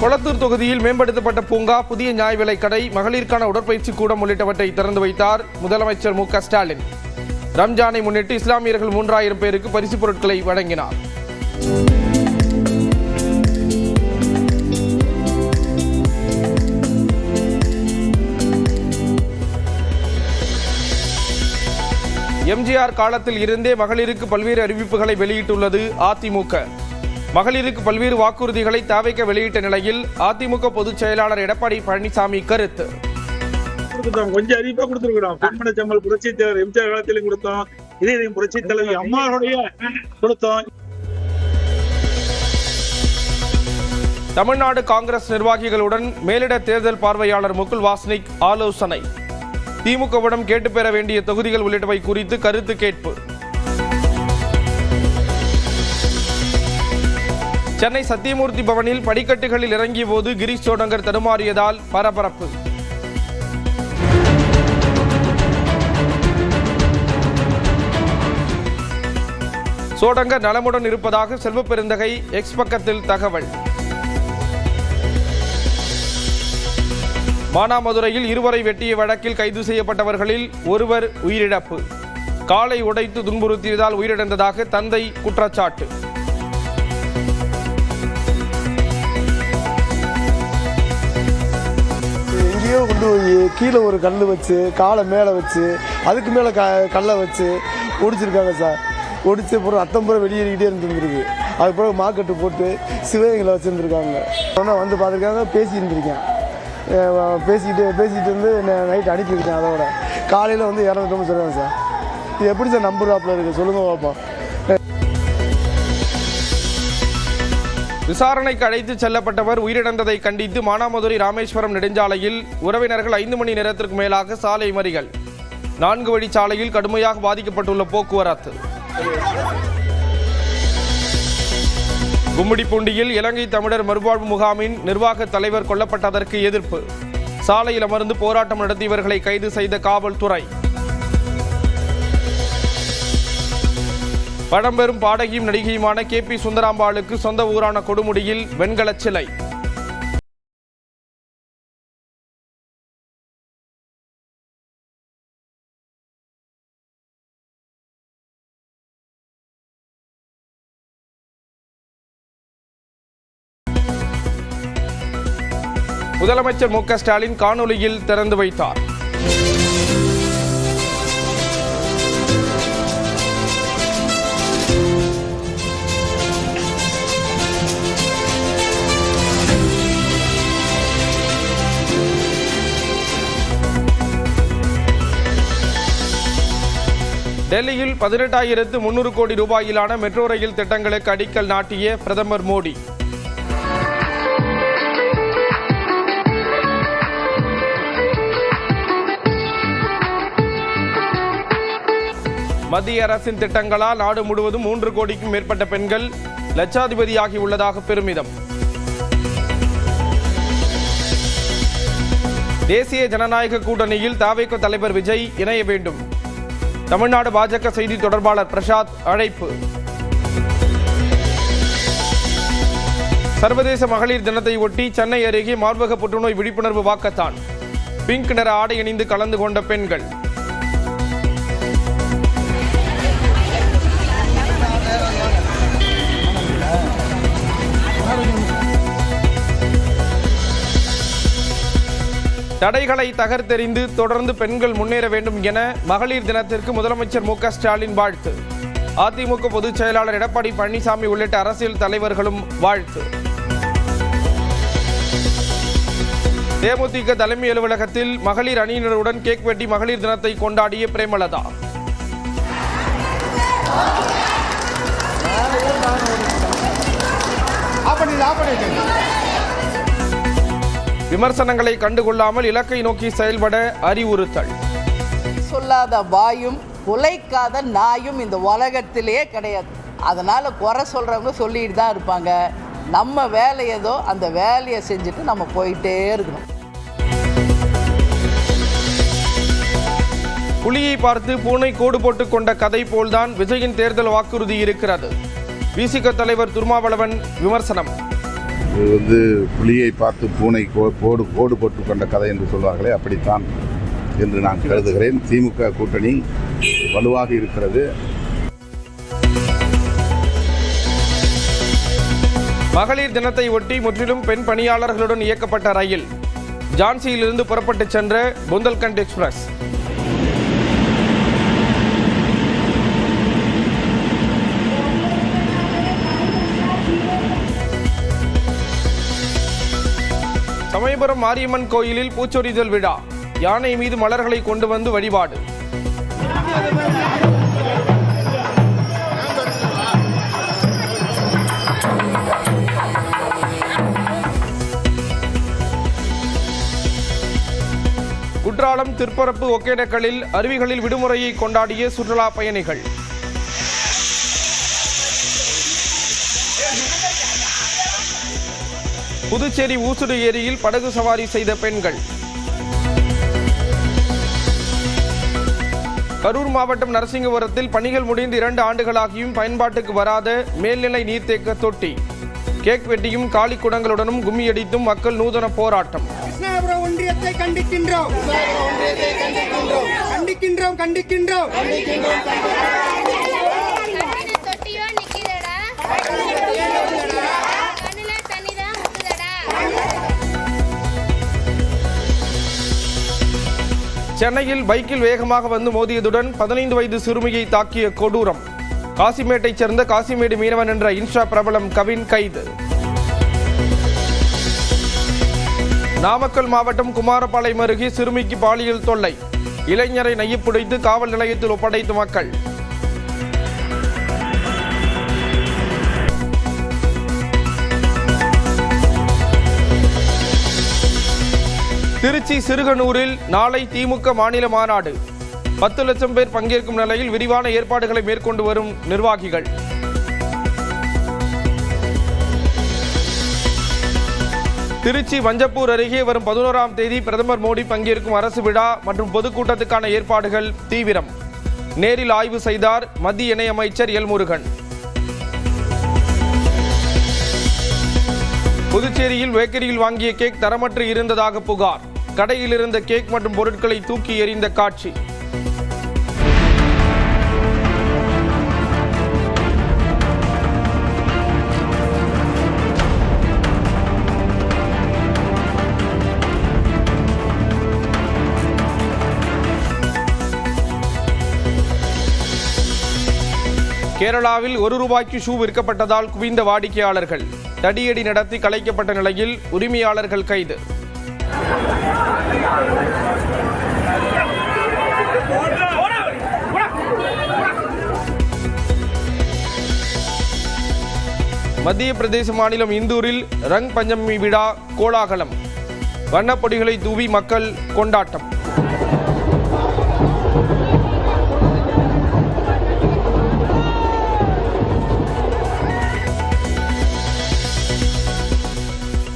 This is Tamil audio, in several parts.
கொளத்தூர் தொகுதியில் மேம்படுத்தப்பட்ட பூங்கா, புதிய நியாய விலைக் கடை, மகளிருக்கான உடற்பயிற்சி கூடம் உள்ளிட்டவற்றை திறந்து வைத்தார் முதலமைச்சர் மு.க.ஸ்டாலின். ரம்ஜானை முன்னிட்டு இஸ்லாமியர்கள் 3000 பேருக்கு பரிசுப் பொருட்களை வழங்கினார். எம்ஜிஆர் காலத்தில் இருந்தே மகளிருக்கு பல்வேறு அறிவிப்புகளை வெளியிட்டுள்ளது அதிமுக. மகளிருக்கு பல்வேறு வாக்குறுதிகளை தவிக வெளியிட்ட நிலையில் அதிமுக பொதுச் செயலாளர் எடப்பாடி பழனிசாமி கருத்து. கொஞ்சம் அறிவிப்பா கொடுத்திருக்கிறோம். பெண்மணி சம்பளம் புரட்சி தலைவர் எம்ஜிஆர் காலத்திலும் கொடுத்தோம், இதையும் புரட்சி தலைவர் அம்மாவுடைய கொடுத்தோம். தமிழ்நாடு காங்கிரஸ் நிர்வாகிகளுடன் மேலிட தேர்தல் பார்வையாளர் முகுல் வாஸ்னிக் ஆலோசனை. திமுகவிடம் கேட்டு பெற வேண்டிய தொகுதிகள் உள்ளிட்டவை குறித்து கருத்து கேட்பு. சென்னை சத்தியமூர்த்தி பவனில் படிக்கட்டுகளில் இறங்கிய போது கிரீஷ் சோடங்கர் தடுமாறியதால் பரபரப்பு. சோடங்கர் நலமுடன் இருப்பதாக செல்வ பெருந்தகை எக்ஸ் பக்கத்தில் தகவல். மானாமதுரையில் இருவரை வெட்டிய வழக்கில் கைது செய்யப்பட்டவர்களில் ஒருவர் உயிரிழப்பு. காலை உடைத்து துன்புறுத்தியதால் உயிரிழந்ததாக தந்தை குற்றச்சாட்டு. எங்கேயோ கொண்டு போய் கீழே ஒரு கல் வச்சு காலை மேலே வச்சு அதுக்கு மேலே கல்லை வச்சு ஒடிச்சிருக்காங்க சார். ஒடிச்ச பிறகு அத்தம்புறம் வெளியேறிக்கிட்டே இருந்துருக்கு. அது பிறகு மார்க்கெட்டு போட்டு சிவகங்களை வச்சுருந்துருக்காங்க. சொன்னால் வந்து பார்த்துருக்காங்க, பேசியிருந்துருக்கேன். பேசிக்கிட்டு வந்து நைட்டு அனுப்பியிருக்கேன். அதோட காலையில் வந்து இறந்துட்டோம்னு சொல்லுவாங்க சார். இது எப்படி சார் நம்புறாப்புல இருக்குது சொல்லுங்க பார்ப்போம். விசாரணைக்கு அழைத்து செல்லப்பட்டவர் உயிரிழந்ததை கண்டித்து மானாமதுரை ராமேஸ்வரம் நெடுஞ்சாலையில் உறவினர்கள் 5 மணி நேரத்திற்கு மேலாக சாலை மறியல். 4 வழிச்சாலையில் கடுமையாக பாதிக்கப்பட்டுள்ள போக்குவரத்து. கும்மிடிப்பூண்டியில் இலங்கை தமிழர் மறுவாழ்வு முகாமின் நிர்வாக தலைவர் கொல்லப்பட்டதற்கு எதிர்ப்பு. சாலையில் அமர்ந்து போராட்டம் நடத்தியவர்களை கைது செய்த காவல்துறை. பழம்பெரும் பாடகியும் நடிகையுமான KP சுந்தராம்பாளுக்கு சொந்த ஊரான கொடுமுடியில் வெண்கலச் சிலை. முதலமைச்சர் மு.க.ஸ்டாலின் காணொலியில் திறந்து வைத்தார். டெல்லியில் 18,300 கோடி ரூபாயிலான மெட்ரோ ரயில் திட்டங்களுக்கு அடிக்கல் நாட்டிய பிரதமர் மோடி. மத்திய அரசின் திட்டங்களால் நாடு முழுவதும் 3 கோடிக்கும் மேற்பட்ட பெண்கள் லட்சாதிபதியாகி உள்ளதாக பெருமிதம். தேசிய ஜனநாயக கூட்டணியில் தவிக தலைவர் விஜய் இணைய வேண்டும். தமிழ்நாடு பாஜக செய்தி தொடர்பாளர் பிரசாத் அழைப்பு. சர்வதேச மகளிர் தினத்தை ஒட்டி சென்னை அருகே மார்பக புற்றுநோய் விழிப்புணர்வு வாக்கத்தான். பிங்க் நிற ஆடை அணிந்து கலந்து கொண்ட பெண்கள். தடைகளை தகர்த்தெறிந்து தொடர்ந்து பெண்கள் முன்னேற வேண்டும் என மகளிர் தினத்திற்கு முதலமைச்சர் மு.க.ஸ்டாலின் வாழ்த்து. அதிமுக பொதுச் செயலாளர் எடப்பாடி பழனிசாமி உள்ளிட்ட அரசியல் தலைவர்களும் வாழ்த்து. தேமுதிக தலைமை அலுவலகத்தில் மகளிர் அணியினருடன் கேக் வெட்டி மகளிர் தினத்தை கொண்டாடிய பிரேமலதா. விமர்சனங்களை கண்டுகொள்ளாமல் இலக்கை நோக்கி செயல்பட அறிவுறுத்தல். சொல்லாத வாயும் உழைக்காத நாயும் இந்த உலகத்திலேயே கிடையாது. அதனால குறை சொல்றவங்க சொல்லிட்டு தான் இருப்பாங்க. நம்ம வேலை ஏதோ அந்த வேலையை செஞ்சுட்டு நம்ம போயிட்டே இருக்கணும். புலியை பார்த்து பூனை கோடு போட்டுக் கொண்ட கதை போல்தான் விஜயின் தேர்தல் வாக்குறுதி இருக்கிறது. விசிக தலைவர் திருமாவளவன் விமர்சனம். இது புலியை பார்த்து பூனை கோடு போட்டு கொண்ட கதை என்று சொல்வார்களே, அப்படித்தான் என்று நான் கருதுகிறேன். திமுக கூட்டணி வலுவாக இருக்கிறது. மகளிர் தினத்தை ஒட்டி முற்றிலும் பெண் பணியாளர்களுடன் இயக்கப்பட்ட ரயில் ஜான்சியிலிருந்து புறப்பட்டு சென்ற புந்தல்கண்ட் எக்ஸ்பிரஸ். சமயபுரம் மாரியம்மன் கோயிலில் பூச்சொரிதல் விழா, யானை மீது மலர்களை கொண்டு வந்து வழிபாடு. குற்றாலம், திருப்பரப்பு, ஒகேனக்கலில் அருவிகளில் விடுமுறையை கொண்டாடிய சுற்றுலா பயணிகள். புதுச்சேரி ஊசுடு ஏரியில் படகு சவாரி செய்த பெண்கள். கரூர் மாவட்டம் நரசிங்கபுரத்தில் பணிகள் முடிந்து 2 ஆண்டுகளாகியும் பயன்பாட்டுக்கு வராத மேல்நிலை நீர்த்தேக்க தொட்டி. கேக் வெட்டியும் காலி குடங்களுடனும் கும்மியடித்தும் மக்கள் நூதன போராட்டம். கிருஷ்ணாபுரம் ஒன்றியத்தை கண்டிக்கின்றோம். சென்னையில் பைக்கில் வேகமாக வந்து மோதியதுடன் 15 வயது சிறுமியை தாக்கிய கொடூரம். காசிமேட்டைச் சேர்ந்த காசிமேடு மீனவன் என்ற இன்ஸ்டா பிரபலம் கவின் கைது. நாமக்கல் மாவட்டம் குமாரபாளையம் அருகே சிறுமிக்கு பாலியல் தொல்லை. இளைஞரை நையப்புடைத்து காவல் நிலையத்தில் ஒப்படைத்த மக்கள். திருச்சி சிறுகனூரில் நாளை திமுக மாநில மாநாடு. 10 லட்சம் பேர் பங்கேற்கும் நிலையில் விரிவான ஏற்பாடுகளை மேற்கொண்டு வரும் நிர்வாகிகள். திருச்சி வஞ்சப்பூர் அருகே வரும் 11ஆம் தேதி பிரதமர் மோடி பங்கேற்கும் அரசு விழா மற்றும் பொதுக்கூட்டத்துக்கான ஏற்பாடுகள் தீவிரம். நேரில் ஆய்வு செய்தார் மத்திய இணையமைச்சர் எல் முருகன். புதுச்சேரியில் பேக்கரியில் வாங்கிய கேக் தரமற்று இருந்ததாக புகார். கடையில் இருந்த கேக் மற்றும் பொருட்களை தூக்கி எறிந்த காட்சி. கேரளாவில் ₹1 ஷூ விற்கப்பட்டதால் குவிந்த வாடிக்கையாளர்கள். தடியடி நடத்தி கலைக்கப்பட்ட நிலையில் உரிமையாளர்கள் கைது. மத்திய பிரதேச மாநிலம் இந்தூரில் ரங் பஞ்சமி விழா கோலாகலம். வண்ணப்பொடிகளை தூவி மக்கள் கொண்டாட்டம்.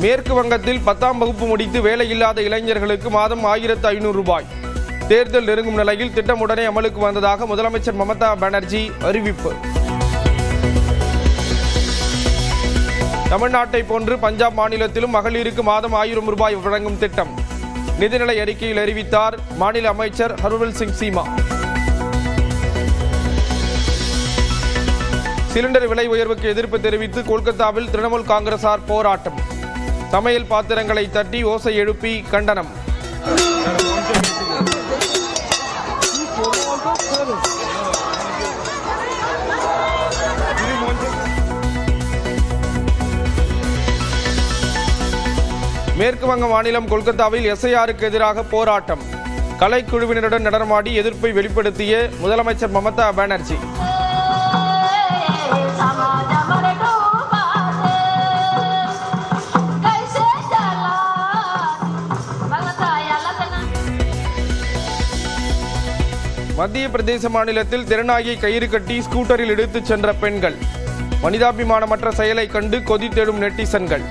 மேற்கு வங்கத்தில் 10ஆம் வகுப்பு முடித்து வேலையில்லாத இளைஞர்களுக்கு மாதம் ₹1500. தேர்தல் நெருங்கும் நிலையில் திட்டம் உடனே அமலுக்கு வந்ததாக முதலமைச்சர் மமதா பானர்ஜி அறிவிப்பு. தமிழ்நாட்டை போன்று பஞ்சாப் மாநிலத்திலும் மகளிருக்கு மாதம் ₹1000 வழங்கும் திட்டம். நிதிநிலை அறிக்கையில் அறிவித்தார் மாநில அமைச்சர் ஹர்வல் சிங் சீமா. சிலிண்டர் விலை உயர்வுக்கு எதிர்ப்பு தெரிவித்து கொல்கத்தாவில் திரிணாமுல் காங்கிரசார் போராட்டம். சமையல் பாத்திரங்களை தட்டி ஓசை எழுப்பி கண்டனம். மேற்கு வங்க மாநிலம் கொல்கத்தாவில் எஸ்ஐஆருக்கு எதிராக போராட்டம். கலைக்குழுவினருடன் நடனமாடி எதிர்ப்பை வெளிப்படுத்திய முதலமைச்சர் மமதா பானர்ஜி. மத்திய பிரதேச மாநிலத்தில் திறனாகியை கயிறு கட்டி ஸ்கூட்டரில் எடுத்துச் சென்ற பெண்கள். மனிதாபிமானமற்ற செயலை கண்டு கொதித்தெழும் நெட்டிசன்கள்.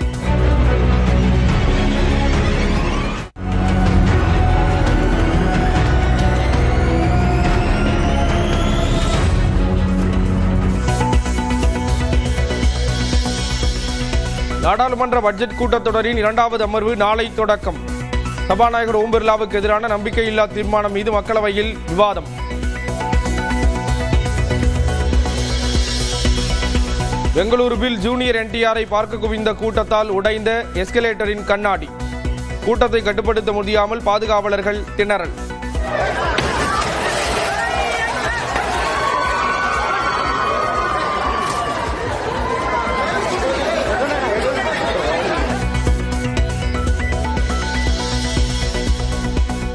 நாடாளுமன்ற பட்ஜெட் கூட்டத்தொடரின் 2வது அமர்வு நாளை தொடக்கம். சபாநாயகர் ஓம் பிர்லாவுக்கு எதிரான நம்பிக்கையில்லா தீர்மானம் மீது மக்களவையில் விவாதம். பெங்களூருவில் ஜூனியர் NTRஐ பார்க்க குவிந்த கூட்டத்தால் உடைந்த எஸ்கலேட்டரின் கண்ணாடி. கூட்டத்தை கட்டுப்படுத்த முடியாமல் பாதுகாவலர்கள் திணறல்.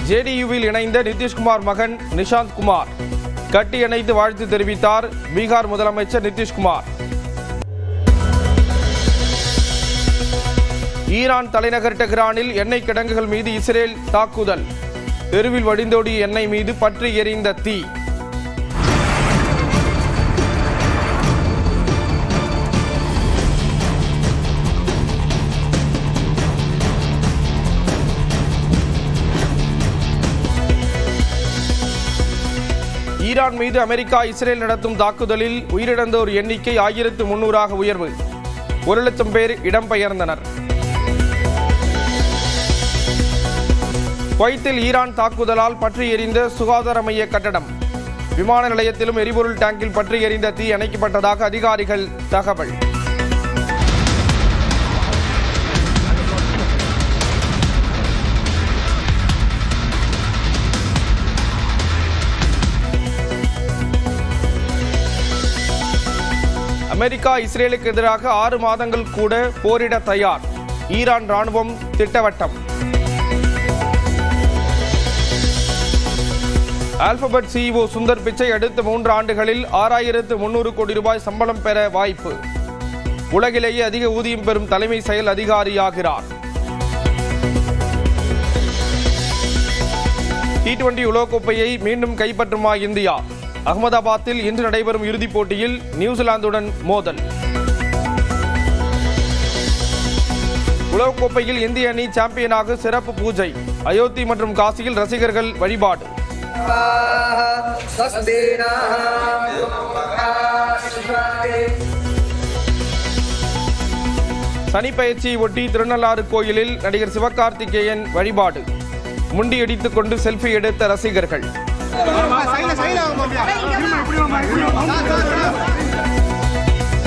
JDUவில் இணைந்த நிதிஷ்குமார் மகன் நிஷாந்த் குமார் கட்டி இணைத்து வாழ்த்து தெரிவித்தார் பீகார் முதலமைச்சர் நிதிஷ்குமார். ஈரான் தலைநகர் டெஹ்ரானில் எண்ணெய் கிடங்குகள் மீது இஸ்ரேல் தாக்குதல். தெருவில் வடிந்தோடிய எண்ணெய் மீது பற்றி எரிந்த தீ. ஈரான் மீது அமெரிக்கா இஸ்ரேல் நடத்தும் தாக்குதலில் உயிரிழந்தோர் எண்ணிக்கை 1300 உயர்வு. 1,00,000 பேர் இடம்பெயர்ந்தனர். குவைத்தில் ஈரான் தாக்குதலால் பற்றி எரிந்த சுகாதார மைய கட்டடம். விமான நிலையத்திலும் எரிபொருள் டேங்கில் பற்றி எரிந்த தீ அணைக்கப்பட்டதாக அதிகாரிகள் தகவல். அமெரிக்கா இஸ்ரேலுக்கு எதிராக 6 மாதங்கள் கூட போரிட தயார். ஈரான் ராணுவம் திட்டவட்டம். ஆல்பபெட் CEO சுந்தர் பிச்சை அடுத்த 3 ஆண்டுகளில் 6300 கோடி ரூபாய் சம்பளம் பெற வாய்ப்பு. உலகிலேயே அதிக ஊதியம் பெறும் தலைமை செயல் அதிகாரியாகிறார். T20 உலகக்கோப்பையை மீண்டும் கைப்பற்றுமா இந்தியா? அகமதாபாத்தில் இன்று நடைபெறும் இறுதிப் போட்டியில் நியூசிலாந்துடன் மோதல். உலகக்கோப்பையில் இந்திய அணி சாம்பியனாக சிறப்பு பூஜை. அயோத்தி மற்றும் காசியில் ரசிகர்கள் வழிபாடு. சனிப்பெயர்ச்சியை ஒட்டி திருநள்ளாறு கோயிலில் நடிகர் சிவகார்த்திகேயன் வழிபாடு. முண்டியடித்துக் கொண்டு செல்ஃபி எடுத்த ரசிகர்கள்.